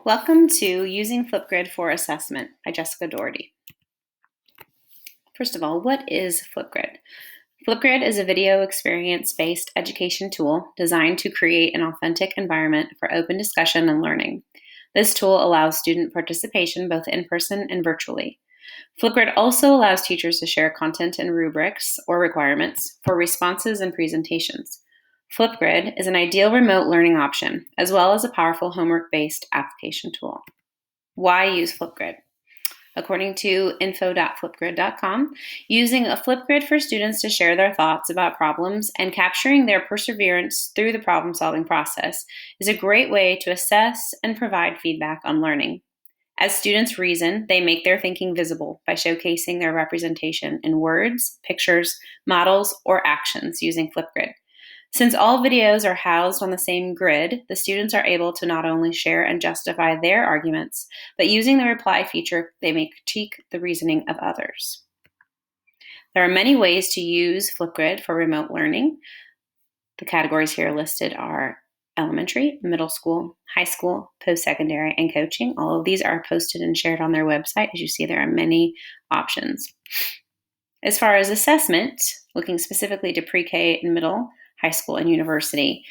Welcome to Using Flipgrid for Assessment by Jessica Doherty. First of all, what is Flipgrid? Flipgrid is a video experience-based education tool designed to create an authentic environment for open discussion and learning. This tool allows student participation both in person and virtually. Flipgrid also allows teachers to share content and rubrics or requirements for responses and presentations. Flipgrid is an ideal remote learning option, as well as a powerful homework-based application tool. Why use Flipgrid? According to info.flipgrid.com, using a Flipgrid for students to share their thoughts about problems and capturing their perseverance through the problem-solving process is a great way to assess and provide feedback on learning. As students reason, they make their thinking visible by showcasing their representation in words, pictures, models, or actions using Flipgrid. Since all videos are housed on the same grid, the students are able to not only share and justify their arguments, but using the reply feature, they may critique the reasoning of others. There are many ways to use Flipgrid for remote learning. The categories here listed are elementary, middle school, high school, post-secondary, and coaching. All of these are posted and shared on their website. As you see, there are many options. As far as assessment, looking specifically to pre-K and middle, high school, and university,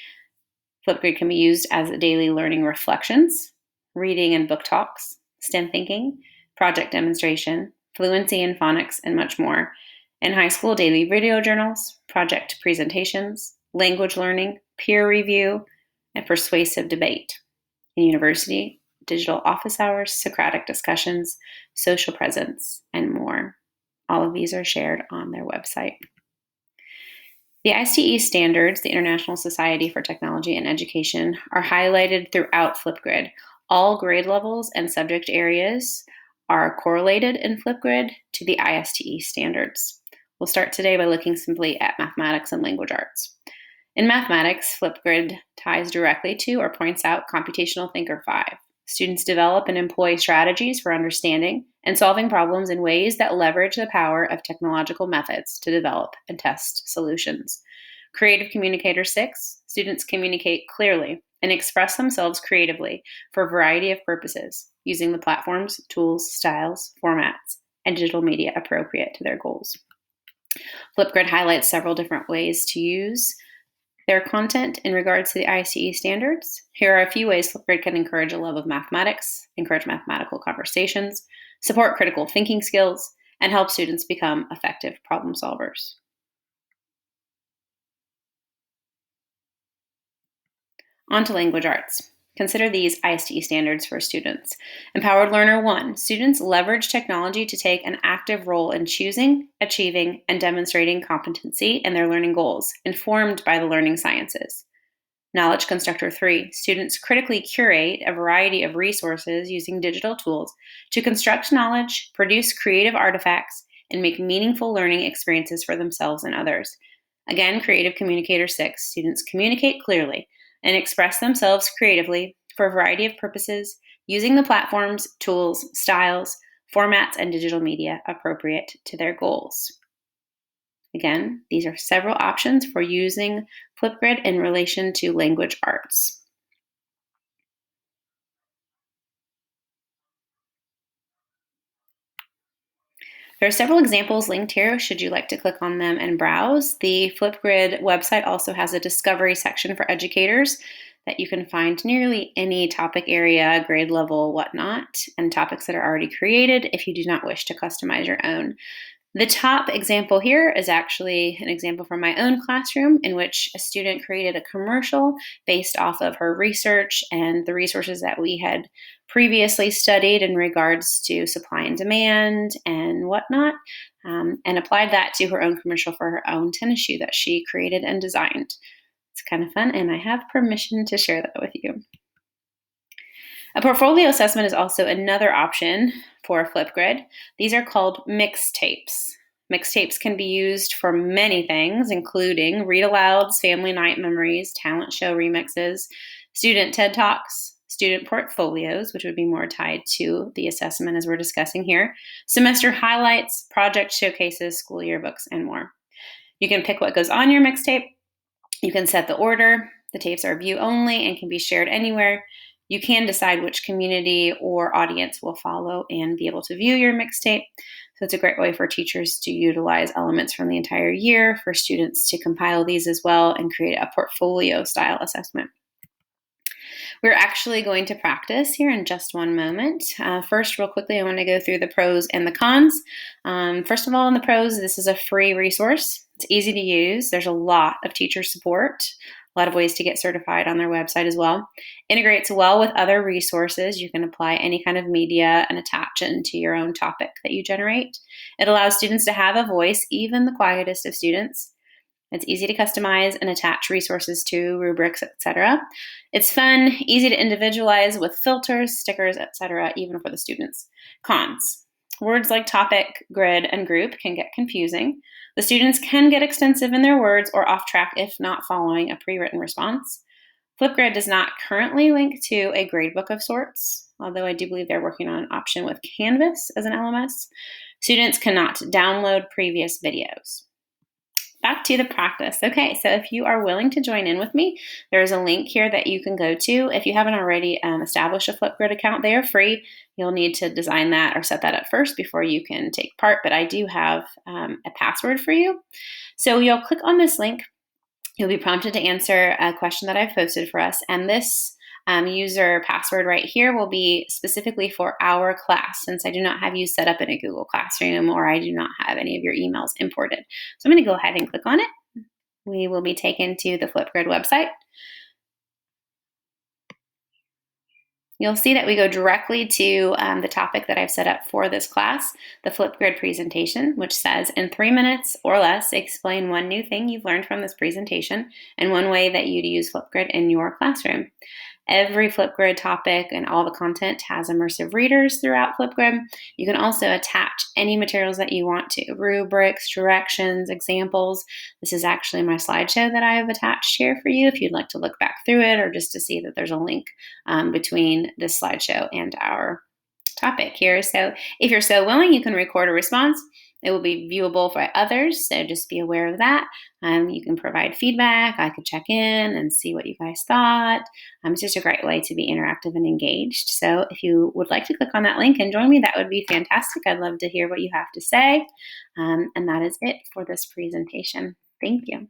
Flipgrid can be used as daily learning reflections, reading and book talks, STEM thinking, project demonstration, fluency in phonics, and much more. In high school, daily video journals, project presentations, language learning, peer review, and persuasive debate. In university, digital office hours, Socratic discussions, social presence, and more. All of these are shared on their website. The ISTE standards, the International Society for Technology and Education, are highlighted throughout Flipgrid. All grade levels and subject areas are correlated in Flipgrid to the ISTE standards. We'll start today by looking simply at mathematics and language arts. In mathematics, Flipgrid ties directly to or points out Computational Thinker 5. Students develop and employ strategies for understanding and solving problems in ways that leverage the power of technological methods to develop and test solutions. Creative Communicator 6, students communicate clearly and express themselves creatively for a variety of purposes, using the platforms, tools, styles, formats, and digital media appropriate to their goals. Flipgrid highlights several different ways to use their content in regards to the ISTE standards. Here are a few ways Flipgrid can encourage a love of mathematics, encourage mathematical conversations, support critical thinking skills, and help students become effective problem solvers. On to language arts. Consider these ISTE standards for students. Empowered Learner 1. Students leverage technology to take an active role in choosing, achieving, and demonstrating competency in their learning goals, informed by the learning sciences. Knowledge Constructor 3. Students critically curate a variety of resources using digital tools to construct knowledge, produce creative artifacts, and make meaningful learning experiences for themselves and others. Again, Creative Communicator 6. Students communicate clearly and express themselves creatively for a variety of purposes, using the platforms, tools, styles, formats, and digital media appropriate to their goals. Again, these are several options for using Flipgrid in relation to language arts. There are several examples linked here should you like to click on them and browse. The Flipgrid website also has a discovery section for educators that you can find nearly any topic area, grade level, whatnot, and topics that are already created if you do not wish to customize your own. The top example here is actually an example from my own classroom in which a student created a commercial based off of her research and the resources that we had previously studied in regards to supply and demand and whatnot, and applied that to her own commercial for her own tennis shoe that she created and designed. It's kind of fun, and I have permission to share that with you. A portfolio assessment is also another option for Flipgrid. These are called mixtapes. Mixtapes can be used for many things, including read-alouds, family night memories, talent show remixes, student TED Talks, student portfolios, which would be more tied to the assessment as we're discussing here, semester highlights, project showcases, school yearbooks, and more. You can pick what goes on your mixtape. You can set the order. The tapes are view only and can be shared anywhere. You can decide which community or audience will follow and be able to view your mixtape. So it's a great way for teachers to utilize elements from the entire year, for students to compile these as well and create a portfolio style assessment. We're actually going to practice here in just one moment. First, real quickly, I want to go through the pros and the cons. First of all, in the pros, this is a free resource. It's easy to use. There's a lot of teacher support, a lot of ways to get certified on their website as well. Integrates well with other resources. You can apply any kind of media and attach it into your own topic that you generate. It allows students to have a voice, even the quietest of students. It's easy to customize and attach resources to, rubrics, etc. It's fun, easy to individualize with filters, stickers, etc., even for the students. Cons. Words like topic, grid, and group can get confusing. The students can get extensive in their words or off track if not following a pre-written response. Flipgrid does not currently link to a gradebook of sorts, although I do believe they're working on an option with Canvas as an LMS. Students cannot download previous videos. Back to the practice. Okay, so if you are willing to join in with me, there's a link here that you can go to. If you haven't already established a Flipgrid account, they are free. You'll need to design that or set that up first before you can take part, but I do have a password for you. So you'll click on this link. You'll be prompted to answer a question that I've posted for us, and this user password right here will be specifically for our class, since I do not have you set up in a Google Classroom or I do not have any of your emails imported. So I'm going to go ahead and click on it. We will be taken to the Flipgrid website. You'll see that we go directly to the topic that I've set up for this class, the Flipgrid presentation, which says, in 3 minutes or less, explain one new thing you've learned from this presentation and one way that you'd use Flipgrid in your classroom. Every Flipgrid topic and all the content has immersive readers throughout Flipgrid. You can also attach any materials that you want to, rubrics, directions, examples. This is actually my slideshow that I have attached here for you if you'd like to look back through it or just to see that there's a link between this slideshow and our topic here. So if you're so willing, you can record a response. It will be viewable by others, so just be aware of that. You can provide feedback. I could check in and see what you guys thought. It's just a great way to be interactive and engaged. So if you would like to click on that link and join me, that would be fantastic. I'd love to hear what you have to say. And that is it for this presentation. Thank you.